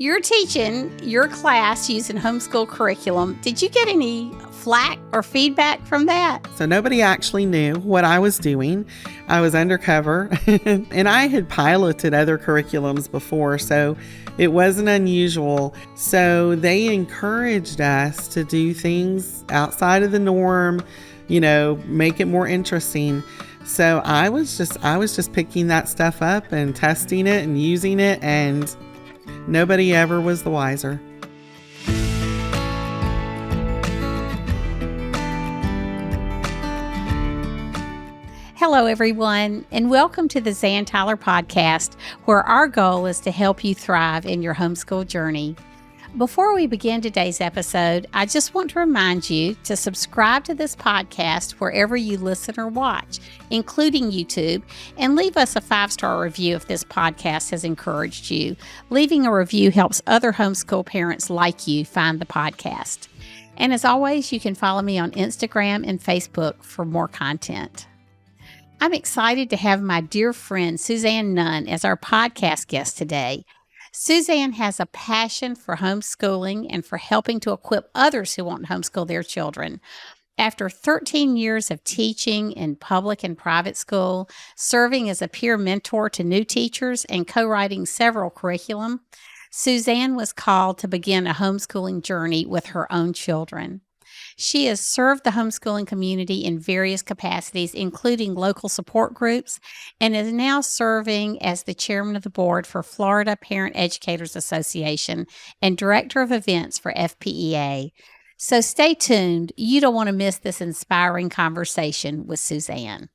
you're teaching your class using homeschool curriculum. Did you get any flack or feedback from that? So nobody actually knew what I was doing. I was undercover and I had piloted other curriculums before, so it wasn't unusual. So they encouraged us to do things outside of the norm, make it more interesting. So I was just picking that stuff up and testing it and using it, and nobody ever was the wiser. Hello, everyone, and welcome to the Zan Tyler podcast, where our goal is to help you thrive in your homeschool journey. Before we begin today's episode, I just want to remind you to subscribe to this podcast wherever you listen or watch, including YouTube, and leave us a 5-star review if this podcast has encouraged you. Leaving a review helps other homeschool parents like you find the podcast. And as always, you can follow me on Instagram and Facebook for more content. I'm excited to have my dear friend Suzanne Nunn as our podcast guest today. Suzanne has a passion for homeschooling and for helping to equip others who want to homeschool their children. After 13 years of teaching in public and private school, serving as a peer mentor to new teachers, and co-writing several curriculum, Suzanne was called to begin a homeschooling journey with her own children. She has served the homeschooling community in various capacities, including local support groups, and is now serving as the chairman of the board for Florida Parent Educators Association and director of events for FPEA. So stay tuned. You don't want to miss this inspiring conversation with Suzanne.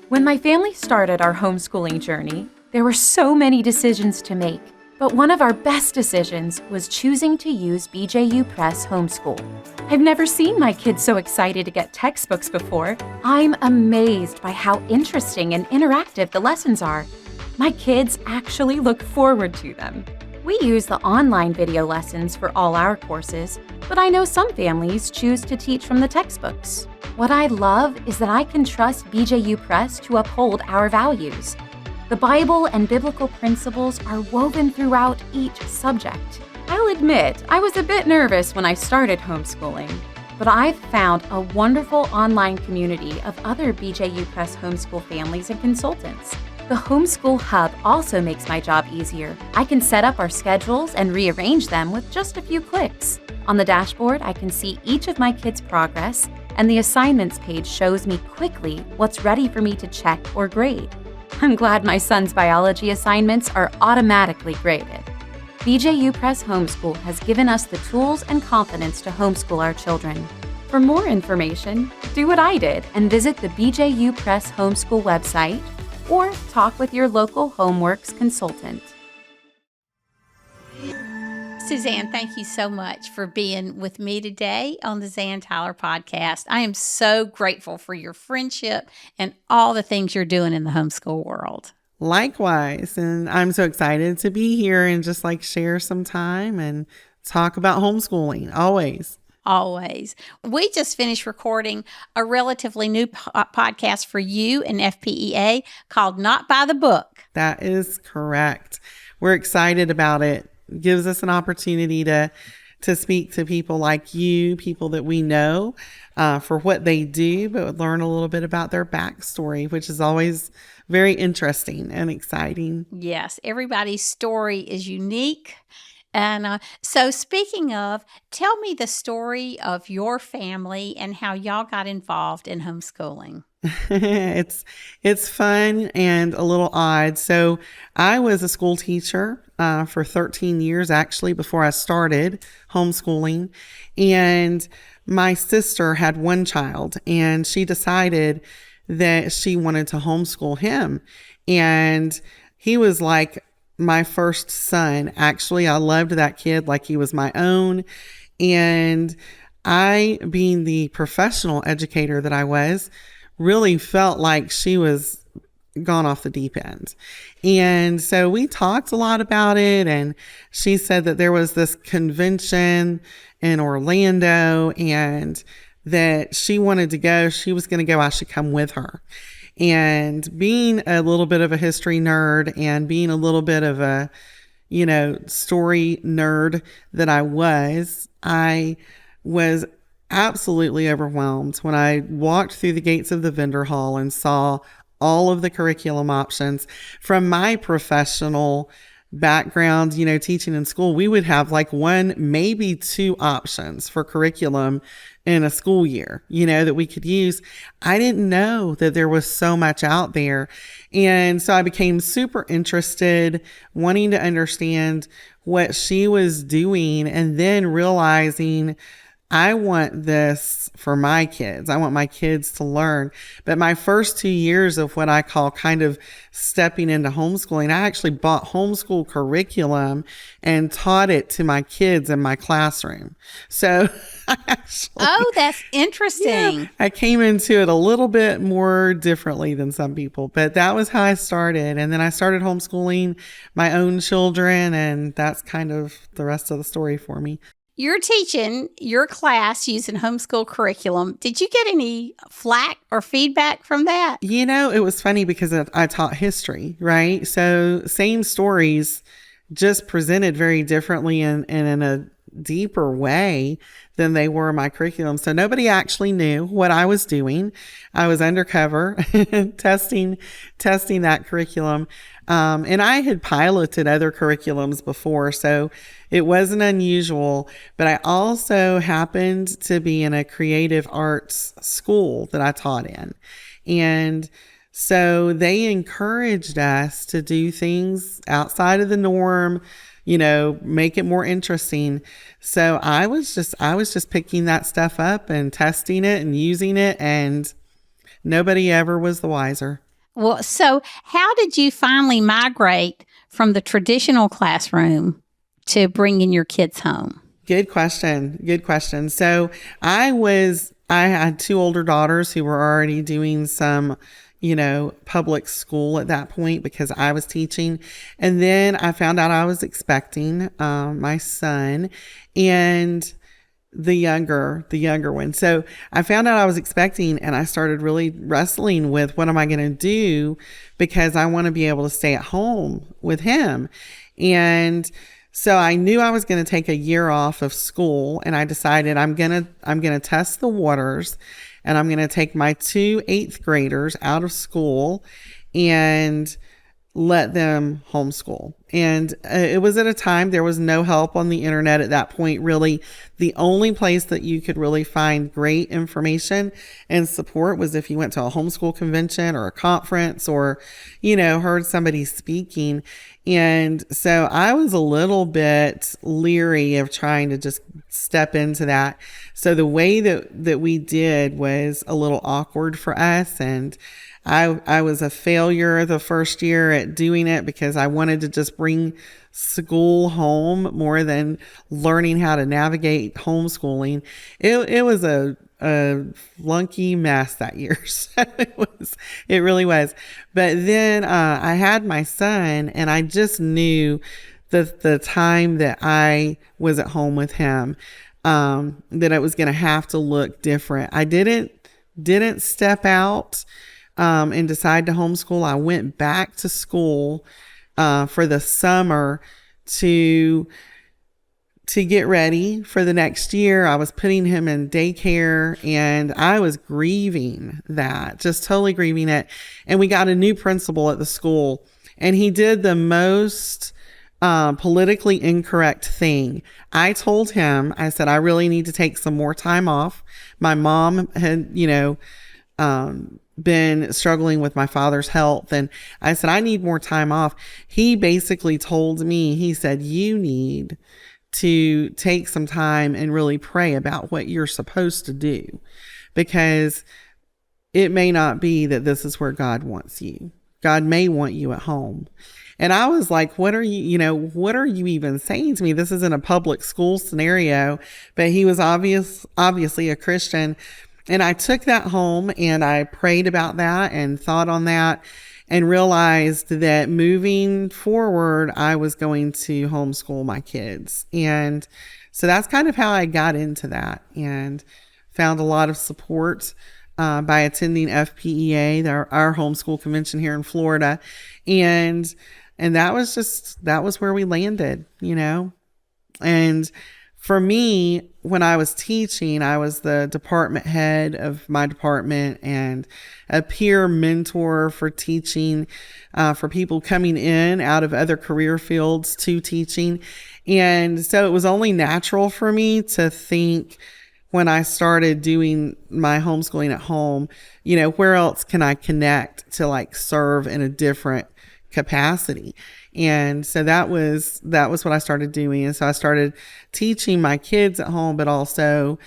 When my family started our homeschooling journey, there were so many decisions to make. But one of our best decisions was choosing to use BJU Press Homeschool. I've never seen my kids so excited to get textbooks before. I'm amazed by how interesting and interactive the lessons are. My kids actually look forward to them. We use the online video lessons for all our courses, but I know some families choose to teach from the textbooks. What I love is that I can trust BJU Press to uphold our values. The Bible and biblical principles are woven throughout each subject. I'll admit, I was a bit nervous when I started homeschooling, but I've found a wonderful online community of other BJU Press homeschool families and consultants. The Homeschool Hub also makes my job easier. I can set up our schedules and rearrange them with just a few clicks. On the dashboard, I can see each of my kids' progress, and the assignments page shows me quickly what's ready for me to check or grade. I'm glad my son's biology assignments are automatically graded. BJU Press Homeschool has given us the tools and confidence to homeschool our children. For more information, do what I did and visit the BJU Press Homeschool website or talk with your local HomeWorks consultant. Suzanne, thank you so much for being with me today on the Zan Tyler podcast. I am so grateful for your friendship and all the things you're doing in the homeschool world. Likewise. And I'm so excited to be here and just share some time and talk about homeschooling. Always. We just finished recording a relatively new podcast for you and FPEA called Not by the Book. That is correct. We're excited about it. It gives us an opportunity to speak to people like you, people that we know for what they do, but learn a little bit about their backstory, which is always very interesting and exciting. Yes, everybody's story is unique. And so speaking of, tell me the story of your family and how y'all got involved in homeschooling. It's fun and a little odd. So I was a school teacher for 13 years, actually, before I started homeschooling. And my sister had one child, and she decided that she wanted to homeschool him. And he was like my first son. Actually, I loved that kid like he was my own. And I, being the professional educator that I was, really felt like she was gone off the deep end. And so we talked a lot about it. And she said that there was this convention in Orlando and that she wanted to go. She was going to go. I should come with her. And being a little bit of a history nerd and being a little bit of a, story nerd that I was absolutely overwhelmed when I walked through the gates of the vendor hall and saw all of the curriculum options. From my professional background, teaching in school, we would have like one, maybe two options for curriculum in a school year, that we could use. I didn't know that there was so much out there. And so I became super interested, wanting to understand what she was doing, and then realizing I want this for my kids. I want my kids to learn. But my first 2 years of what I call kind of stepping into homeschooling, I actually bought homeschool curriculum and taught it to my kids in my classroom. So Oh, that's interesting. I came into it a little bit more differently than some people, but that was how I started. And then I started homeschooling my own children, and that's kind of the rest of the story for me. You're teaching your class using homeschool curriculum. Did you get any flack or feedback from that? It was funny because I taught history, right? So same stories, just presented very differently and in a deeper way than they were in my curriculum. So nobody actually knew what I was doing. I was undercover testing that curriculum. And I had piloted other curriculums before, so it wasn't unusual. But I also happened to be in a creative arts school that I taught in. And so they encouraged us to do things outside of the norm, make it more interesting. So I was just picking that stuff up and testing it and using it, and nobody ever was the wiser. Well, so how did you finally migrate from the traditional classroom to bringing your kids home? Good question. So I had two older daughters who were already doing some, public school at that point because I was teaching. And then I found out I was expecting my son and the younger one. So I found out I was expecting, and I started really wrestling with what am I going to do, because I want to be able to stay at home with him. And so I knew I was going to take a year off of school, and I decided I'm going to test the waters, and I'm going to take my 2 8th graders out of school and let them homeschool. And it was at a time there was no help on the internet at that point. Really, the only place that you could really find great information and support was if you went to a homeschool convention or a conference or, heard somebody speaking. And so I was a little bit leery of trying to just step into that. So the way that we did was a little awkward for us, and I was a failure the first year at doing it because I wanted to just bring school home more than learning how to navigate homeschooling. It was a flunky mess that year. So it really was. But then I had my son, and I just knew the time that I was at home with him, that it was going to have to look different. I didn't step out and decide to homeschool. I went back to school for the summer to get ready for the next year. I was putting him in daycare, and I was grieving that, just totally grieving it. And we got a new principal at the school, and he did the most politically incorrect thing. I told him, I said, I really need to take some more time off. My mom had, been struggling with my father's health, and I said, I need more time off. He basically told me, he said, you need to take some time and really pray about what you're supposed to do, because it may not be that this is where God wants you. God may want you at home. And I was like, what are you even saying to me? This isn't a public school scenario. But he was obviously a Christian. And I took that home, and I prayed about that and thought on that, and realized that moving forward, I was going to homeschool my kids. And so that's kind of how I got into that, and found a lot of support by attending FPEA, our homeschool convention here in Florida. And And that was where we landed, And for me, when I was teaching, I was the department head of my department and a peer mentor for teaching, for people coming in out of other career fields to teaching. And so it was only natural for me to think, when I started doing my homeschooling at home, where else can I connect to like serve in a different capacity? And so that was what I started doing. And so I started teaching my kids at home, but also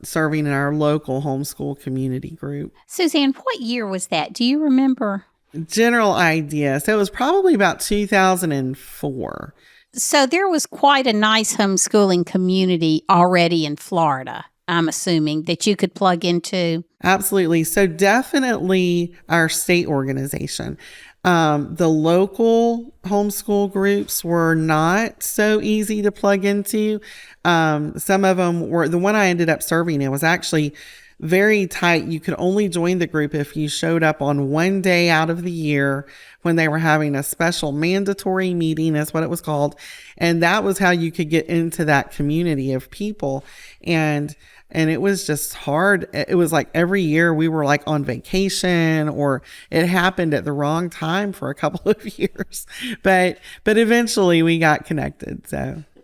serving in our local homeschool community group. Suzanne, what year was that? Do you remember? General idea. So it was probably about 2004. So there was quite a nice homeschooling community already in Florida, I'm assuming, that you could plug into. Absolutely. So definitely our state organization. The local homeschool groups were not so easy to plug into. Some of them were, the one I ended up serving in was actually very tight. You could only join the group if you showed up on one day out of the year when they were having a special mandatory meeting, is what it was called. And that was how you could get into that community of people. And it was just hard. It was like every year we were like on vacation, or it happened at the wrong time for a couple of years. But eventually we got connected.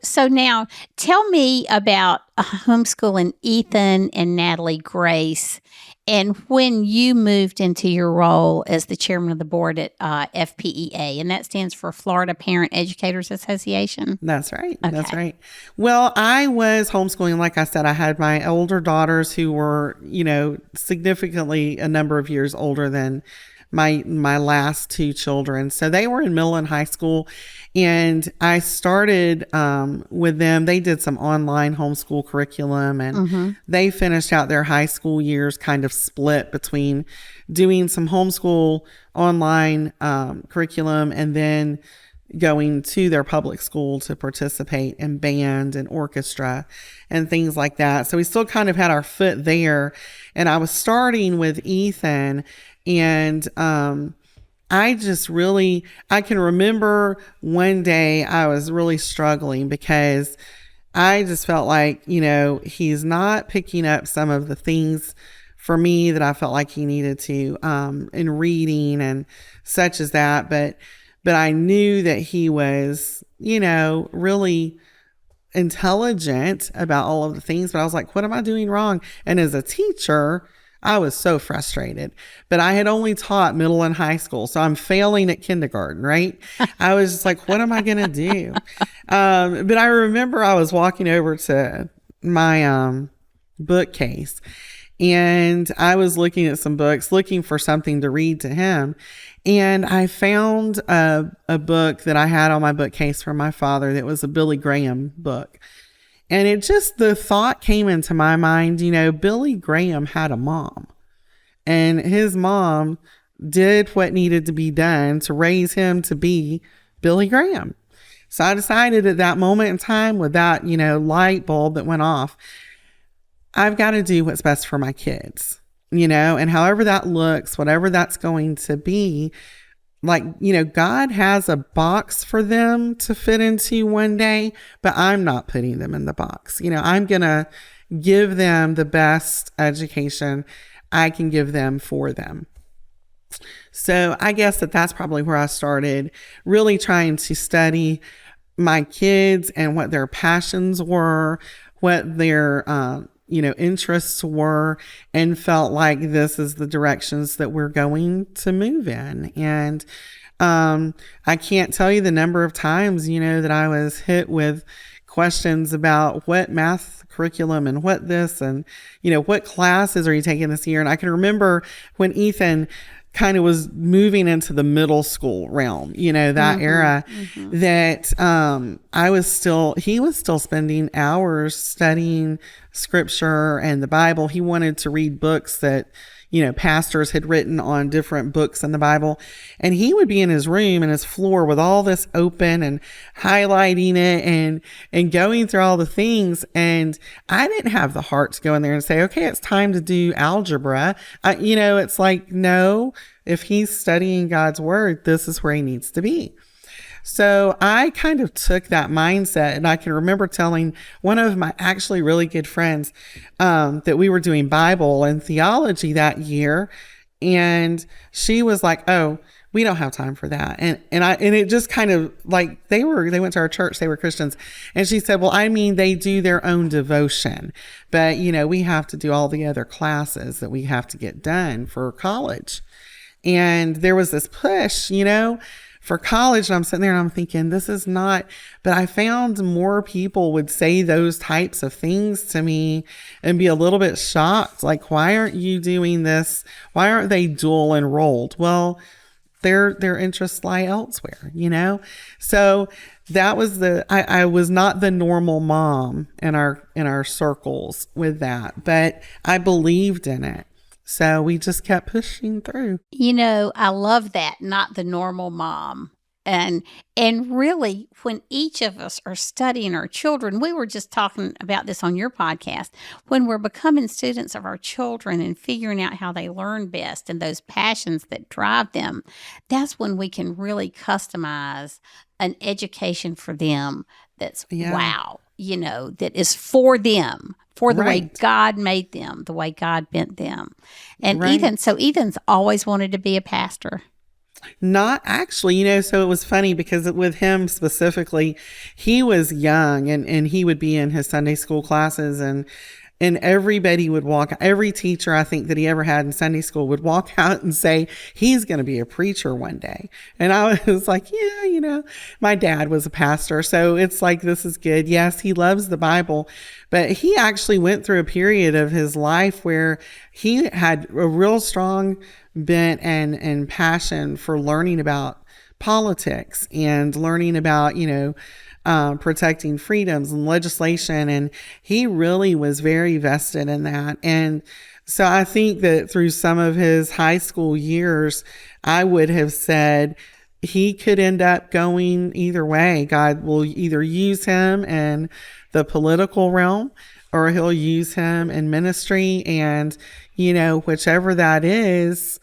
So now tell me about homeschooling Ethan and Natalie Grace, and when you moved into your role as the chairman of the board at FPEA, and that stands for Florida Parent Educators Association. That's right. Okay. That's right. Well, I was homeschooling. Like I said, I had my older daughters who were, significantly a number of years older than my last two children. So they were in middle and high school, and I started with them. They did some online homeschool curriculum, and they finished out their high school years kind of split between doing some homeschool online curriculum and then going to their public school to participate in band and orchestra and things like that. So we still kind of had our foot there. And I was starting with Ethan, and I can remember one day I was really struggling because I just felt like, he's not picking up some of the things for me that I felt like he needed to in reading and such as that. But I knew that he was, really intelligent about all of the things. But I was like, what am I doing wrong? And as a teacher, I was so frustrated, but I had only taught middle and high school. So I'm failing at kindergarten, right? I was just like, what am I going to do? But I remember I was walking over to my bookcase, and I was looking at some books, looking for something to read to him. And I found a book that I had on my bookcase from my father that was a Billy Graham book. And the thought came into my mind, Billy Graham had a mom, and his mom did what needed to be done to raise him to be Billy Graham. So I decided at that moment in time, with that, light bulb that went off, I've got to do what's best for my kids, and however that looks, whatever that's going to be, God has a box for them to fit into one day, but I'm not putting them in the box. I'm going to give them the best education I can give them for them. So I guess that's probably where I started, really trying to study my kids and what their passions were, what their, interests were, and felt like this is the directions that we're going to move in. And I can't tell you the number of times, that I was hit with questions about what math curriculum and what this and, what classes are you taking this year? And I can remember when Ethan kind of was moving into the middle school realm, that era, that he was still spending hours studying scripture and the Bible. He wanted to read books that, pastors had written on different books in the Bible. And he would be in his room and his floor with all this open and highlighting it and going through all the things. And I didn't have the heart to go in there and say, okay, it's time to do algebra. It's like, no, if he's studying God's word, this is where he needs to be. So I kind of took that mindset, and I can remember telling one of my actually really good friends that we were doing Bible and theology that year. And she was like, "Oh, we don't have time for that." And it just kind of like, they went to our church, they were Christians. And she said, "Well, I mean, they do their own devotion, but we have to do all the other classes that we have to get done for college." And there was this push, for college. And I'm sitting there and I'm thinking, this is not, but I found more people would say those types of things to me and be a little bit shocked. Like, why aren't you doing this? Why aren't they dual enrolled? Well, their interests lie elsewhere, So that was I was not the normal mom in our circles with that, but I believed in it. So we just kept pushing through. I love that, not the normal mom. And really, when each of us are studying our children, we were just talking about this on your podcast, when we're becoming students of our children and figuring out how they learn best and those passions that drive them, that's when we can really customize an education for them that's wow, that is for them, for the way God made them, the way God bent them. And Ethan's always wanted to be a pastor. Not actually, so it was funny because with him specifically, he was young and he would be in his Sunday school classes and everybody would every teacher I think that he ever had in Sunday school would walk out and say, he's going to be a preacher one day. And I was like, yeah, my dad was a pastor. So it's like, this is good. Yes, he loves the Bible, but he actually went through a period of his life where he had a real strong bent and passion for learning about politics and learning about, protecting freedoms and legislation. And he really was very vested in that. And so I think that through some of his high school years, I would have said he could end up going either way. God will either use him in the political realm or he'll use him in ministry. And, whichever that is,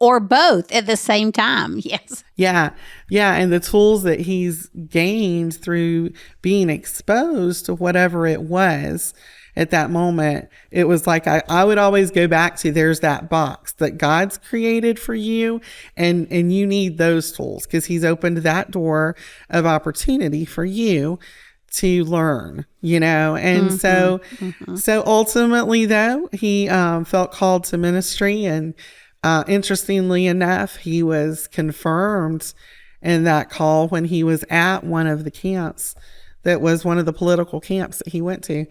or both at the same time. Yes. Yeah. Yeah. And the tools that he's gained through being exposed to whatever it was at that moment, it was like, I would always go back to, there's that box that God's created for you. And you need those tools because he's opened that door of opportunity for you to learn, and so ultimately though, he felt called to ministry. And interestingly enough, he was confirmed in that call when he was at one of the camps that was one of the political camps that he went to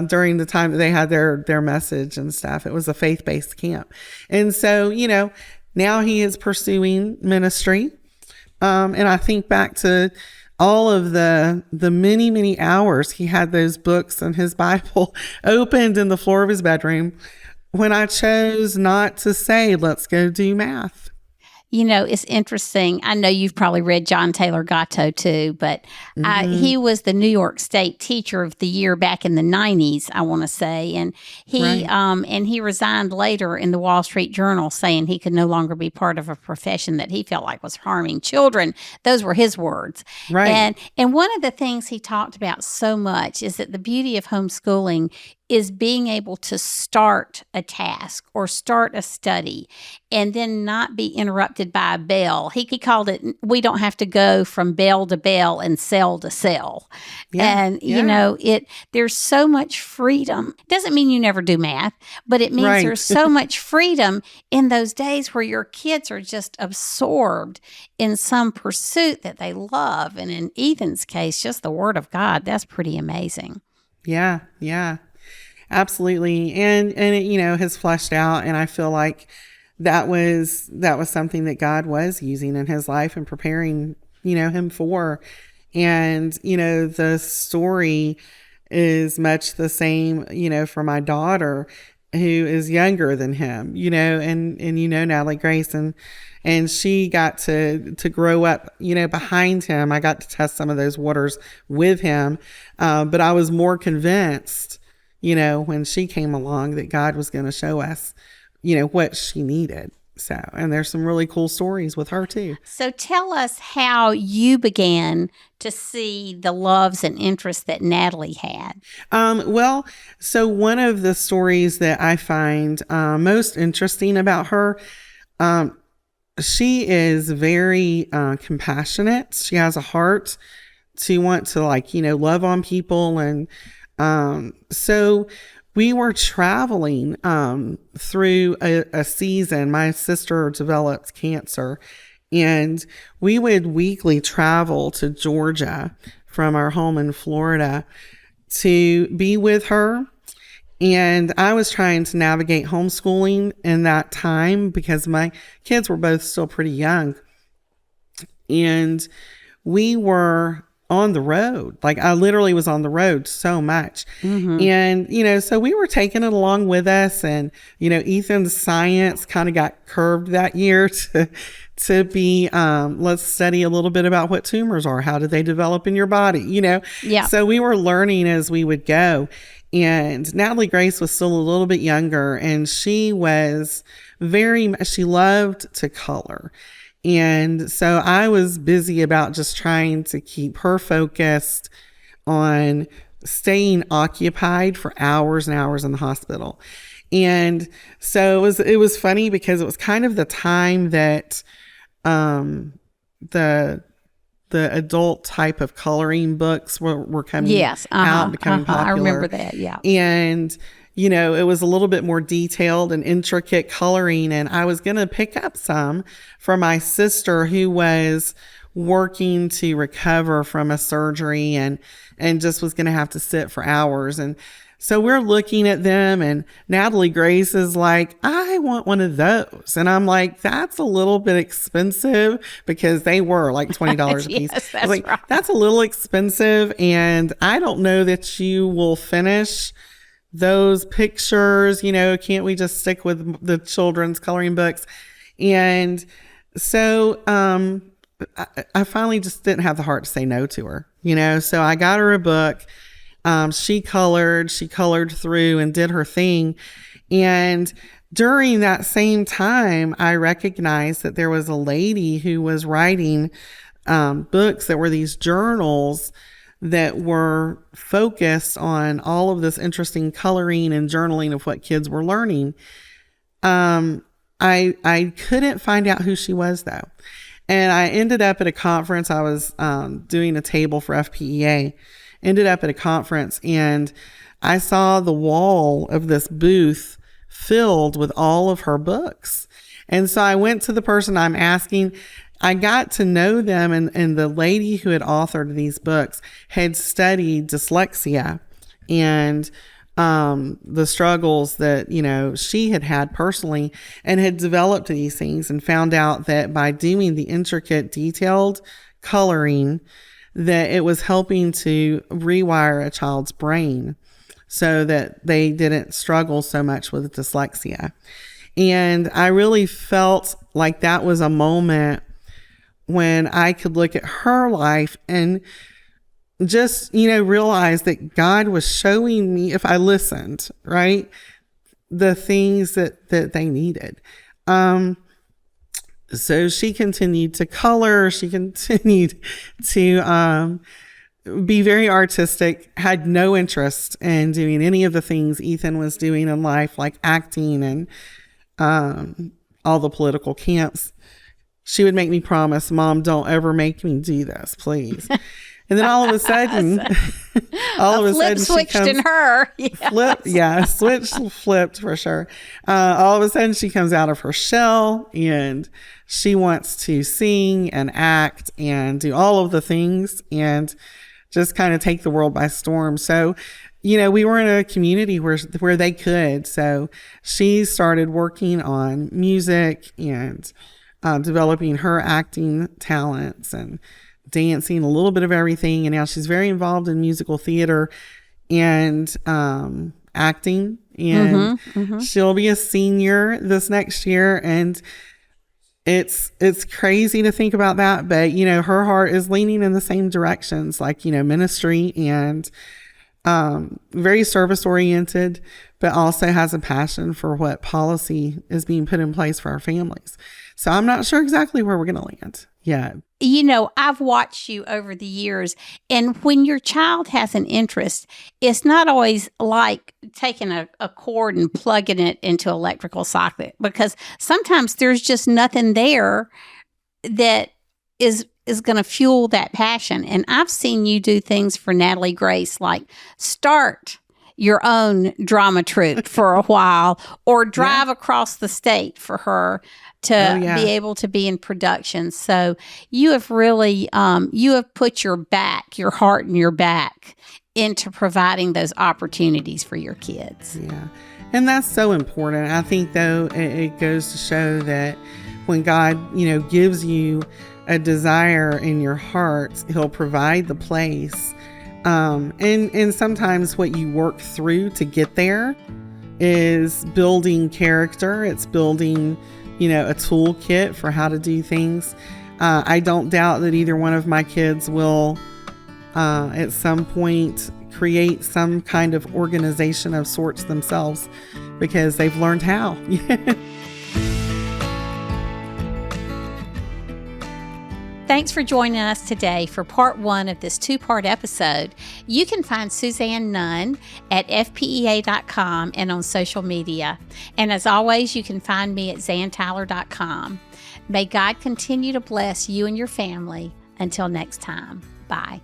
during the time that they had their message and stuff. It was a faith-based camp. And so, now he is pursuing ministry. And I think back to all of the many, many hours he had those books and his Bible opened in the floor of his bedroom when I chose not to say, let's go do math. It's interesting. I know you've probably read John Taylor Gatto too, but he was the New York State Teacher of the Year back in the 90s, I want to say. And he resigned later in the Wall Street Journal saying he could no longer be part of a profession that he felt like was harming children. Those were his words. Right. And one of the things he talked about so much is that the beauty of homeschooling is being able to start a task or start a study and then not be interrupted by a bell. He called it, we don't have to go from bell to bell and cell to cell. Yeah, and, there's so much freedom. It doesn't mean you never do math, but it means there's so much freedom in those days where your kids are just absorbed in some pursuit that they love. And in Ethan's case, just the Word of God, that's pretty amazing. Yeah, yeah. Absolutely. And it, has fleshed out. And I feel like that was something that God was using in his life and preparing, him for. And, the story is much the same, for my daughter who is younger than him, and Natalie Grace and she got to grow up, behind him. I got to test some of those waters with him. But I was more convinced, when she came along that God was going to show us, what she needed. So, and there's some really cool stories with her too. So tell us how you began to see the loves and interests that Natalie had. Well, so one of the stories that I find most interesting about her, she is very compassionate. She has a heart to want to love on people. And so we were traveling through a season. My sister developed cancer, and we would weekly travel to Georgia from our home in Florida to be with her. And I was trying to navigate homeschooling in that time because my kids were both still pretty young. And we were on the road. Like, I literally was on the road so much. And, so we were taking it along with us. And, Ethan's science kind of got curved that year to be, let's study a little bit about what tumors are. How do they develop in your body? Yeah. So we were learning as we would go. And Natalie Grace was still a little bit younger, and she was she loved to color. And so I was busy about just trying to keep her focused on staying occupied for hours and hours in the hospital. And so it was funny because it was kind of the time that the adult type of coloring books were coming out, becoming popular. I remember that, yeah. And it was a little bit more detailed and intricate coloring. And I was going to pick up some for my sister who was working to recover from a surgery and just was going to have to sit for hours. And so we're looking at them, and Natalie Grace is like, I want one of those. And I'm like, that's a little bit expensive, because they were like $20 a piece. Yes, that's I was like, right. That's a little expensive, and I don't know that you will finish those pictures. Can't we just stick with the children's coloring books? And so I finally just didn't have the heart to say no to her, so I got her a book. She colored through and did her thing. And during that same time, I recognized that there was a lady who was writing books that were these journals that were focused on all of this interesting coloring and journaling of what kids were learning. I couldn't find out who she was, though. And I ended up at a conference. I was doing a table for FPEA. Ended up at a conference, and I saw the wall of this booth filled with all of her books. And so I went to the person I'm asking. I got to know them, and the lady who had authored these books had studied dyslexia and the struggles that, she had personally, and had developed these things, and found out that by doing the intricate, detailed coloring, that it was helping to rewire a child's brain so that they didn't struggle so much with dyslexia. And I really felt like that was a moment when I could look at her life and just, realize that God was showing me, if I listened, right, the things that they needed. So she continued to color. She continued to be very artistic, had no interest in doing any of the things Ethan was doing in life, like acting and all the political camps. She would make me promise, Mom, don't ever make me do this, please. And then all of a sudden, switched in her. Yes. Switch flipped for sure. All of a sudden she comes out of her shell, and she wants to sing and act and do all of the things and just kind of take the world by storm. So, we were in a community where they could. So she started working on music and developing her acting talents and dancing, a little bit of everything. And now she's very involved in musical theater and acting. And she'll be a senior this next year. And it's crazy to think about that. But, her heart is leaning in the same directions, like, ministry and very service oriented, but also has a passion for what policy is being put in place for our families. So I'm not sure exactly where we're going to land yet. I've watched you over the years, and when your child has an interest, it's not always like taking a cord and plugging it into an electrical socket, because sometimes there's just nothing there that is going to fuel that passion. And I've seen you do things for Natalie Grace, like start your own drama troupe for a while, or drive across the state for her to be able to be in production. So you have really, you have put your heart and your back into providing those opportunities for your kids. Yeah. And that's so important. I think, though, it goes to show that when God, gives you a desire in your heart, He'll provide the place. And sometimes what you work through to get there is building character. It's building, a toolkit for how to do things. I don't doubt that either one of my kids will, at some point, create some kind of organization of sorts themselves, because they've learned how. Thanks for joining us today for part 1 of this 2-part episode. You can find Suzanne Nunn at fpea.com and on social media. And as always, you can find me at zantyler.com. May God continue to bless you and your family. Until next time, bye.